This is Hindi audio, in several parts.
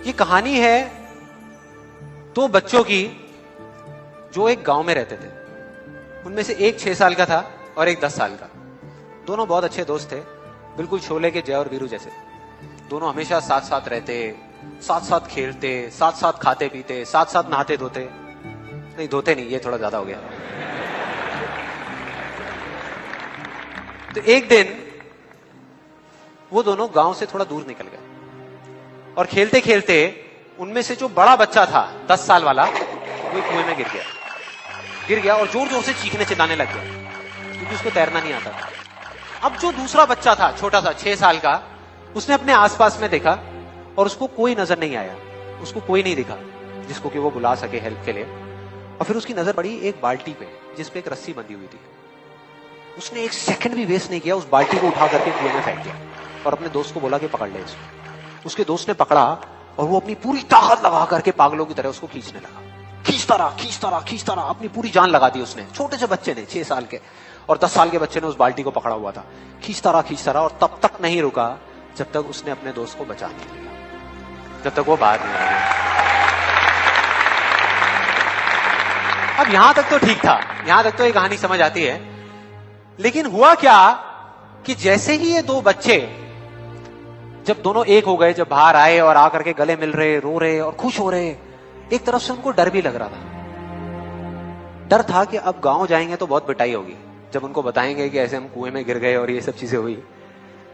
ये कहानी है दो बच्चों की जो एक गांव में रहते थे। उनमें से एक 6 साल का था और एक 10 साल का। दोनों बहुत अच्छे दोस्त थे, बिल्कुल शोले के जय और वीरू जैसे। दोनों हमेशा साथ साथ रहते, साथ साथ खेलते, साथ साथ खाते पीते, साथ साथ नहाते धोते। नहीं धोते नहीं, ये थोड़ा ज्यादा हो गया। तो एक दिन वो दोनों गांव से थोड़ा दूर निकल गए और खेलते खेलते उनमें से जो बड़ा बच्चा था 10 साल वाला, वो कुएं में गिर गया और जोर जोर से चीखने चिल्लाने लग गया क्योंकि उसको तैरना नहीं आता था। अब जो दूसरा बच्चा था छोटा सा 6 साल का, उसने अपने आसपास में देखा और उसको कोई नजर नहीं आया, उसको कोई नहीं दिखा जिसको कि वो बुला सके हेल्प के लिए। और फिर उसकी नजर पड़ी एक बाल्टी पे जिसपे एक रस्सी बंधी हुई थी। उसने एक सेकंड भी वेस्ट नहीं किया, उस बाल्टी को उठा करके कुएं में फेंक दिया और अपने दोस्त को बोला कि पकड़ ले इसको। उसके दोस्त ने पकड़ा और वो अपनी पूरी ताकत लगा करके पागलों की तरह उसको खींचने लगा। खींचता रहा, अपनी पूरी जान लगा दी उसने। छोटे से बच्चे ने, 6 साल के और 10 साल के बच्चे ने उस बाल्टी को पकड़ा हुआ था। खींचता रहा और तब तक नहीं रुका जब तक उसने अपने दोस्त को बचा नहीं लिया, जब तक वो बाहर नहीं आ गया। अब यहां तक तो ठीक था, यहां तक तो ये कहानी समझ आती है। लेकिन हुआ क्या कि जैसे ही ये दो बच्चे जब दोनों एक हो गए, जब बाहर आए और आकर के गले मिल रहे, रो रहे और खुश हो रहे, एक तरफ से उनको डर भी लग रहा था। डर था कि अब गांव जाएंगे तो बहुत पिटाई होगी जब उनको बताएंगे कि ऐसे हम कुएं में गिर गए और ये सब चीजें हुई।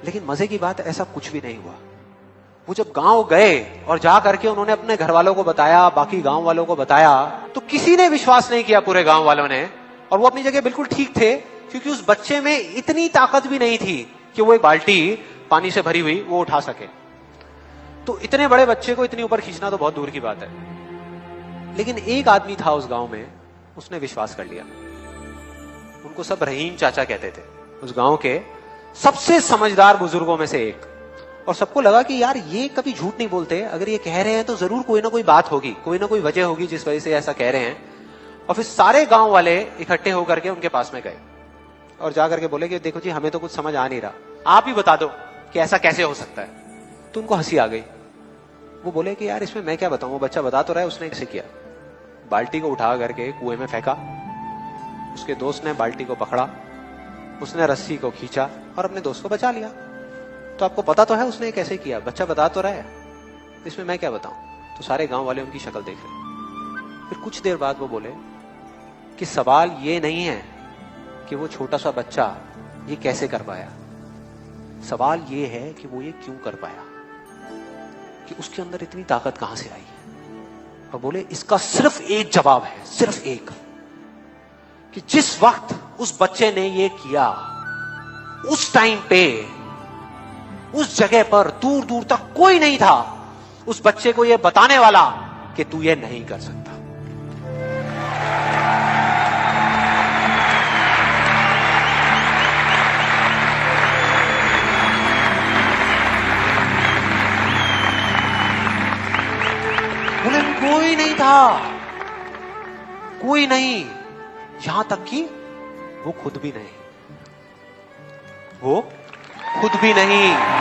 लेकिन मजे की बात, ऐसा कुछ भी नहीं हुआ। वो जब गांव गए और जा करके उन्होंने अपने घर वालों को बताया, बाकी गांव वालों को बताया, तो किसी ने विश्वास नहीं किया, पूरे गांव वालों ने। और वो अपनी जगह बिल्कुल ठीक थे क्योंकि उस बच्चे में इतनी ताकत भी नहीं थी कि वो एक बाल्टी पानी से भरी हुई वो उठा सके। तो इतने बड़े बच्चे को इतनी ऊपर खींचना तो बहुत दूर की बात है। लेकिन एक आदमी था उस गांव में, उसने विश्वास कर लिया। उनको सब रहीम चाचा कहते थे, उस गांव के सबसे समझदार बुजुर्गों में से एक। और सबको लगा कि यार ये कभी झूठ नहीं बोलते, अगर ये कह रहे हैं तो जरूर कोई ना कोई बात होगी, कोई ना कोई वजह होगी जिस वजह से ऐसा कह रहे हैं। और फिर सारे गांव वाले इकट्ठे होकर के उनके पास में गए और जाकर के बोले कि देखो जी, हमें तो कुछ समझ आ नहीं रहा, आप ही बता दो कि ऐसा कैसे हो सकता है। तो उनको हंसी आ गई। वो बोले कि यार इसमें मैं क्या बताऊं, वो बच्चा बता तो रहा है उसने कैसे किया। बाल्टी को उठा करके कुएं में फेंका, उसके दोस्त ने बाल्टी को पकड़ा, उसने रस्सी को खींचा और अपने दोस्त को बचा लिया। तो आपको पता तो है उसने कैसे किया, बच्चा बता तो रहा है, इसमें मैं क्या बताऊं। तो सारे गांव वाले उनकी शक्ल देख रहे। फिर कुछ देर बाद वो बोले कि सवाल ये नहीं है कि वो छोटा सा बच्चा ये कैसे कर पाया, सवाल ये है कि वो ये क्यों कर पाया, कि उसके अंदर इतनी ताकत कहां से आई। और बोले इसका सिर्फ एक जवाब है, सिर्फ एक, कि जिस वक्त उस बच्चे ने ये किया, उस टाइम पे उस जगह पर दूर दूर तक कोई नहीं था उस बच्चे को ये बताने वाला कि तू ये नहीं कर सकता। बोले कोई नहीं था, कोई नहीं, यहां तक कि वो खुद भी नहीं, वो खुद भी नहीं।